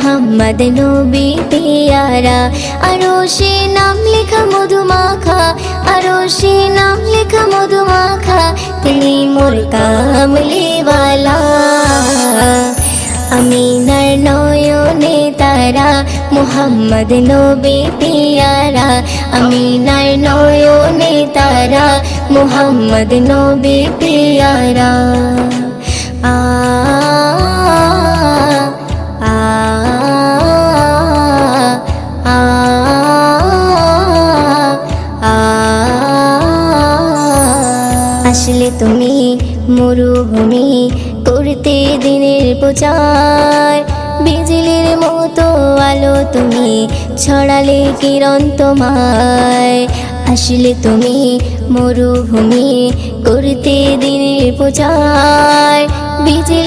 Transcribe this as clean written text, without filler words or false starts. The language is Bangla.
মুহাম্মদ নবী পিয়ারা। আরশে নাম লেখা মধুমাখা, আরশে নাম লেখা মধুমাখা, তিনি মোর কামলিওয়ালা। আমিনার নয়নে তারা, মুহাম্মদ নবী পিয়ারা। আমিনার নয়নে তারা, মুহাম্মদ নবী পিয়ারা। আ আ আ আ আসলে তুমি মরুভূমি করতে দিনের প্রচার, বিজলির মতো আলো তুমি ছড়ালে কিরণ তোমায়। আসলে তুমি মরুভূমি করতে দিনের প্রচার, বিজলি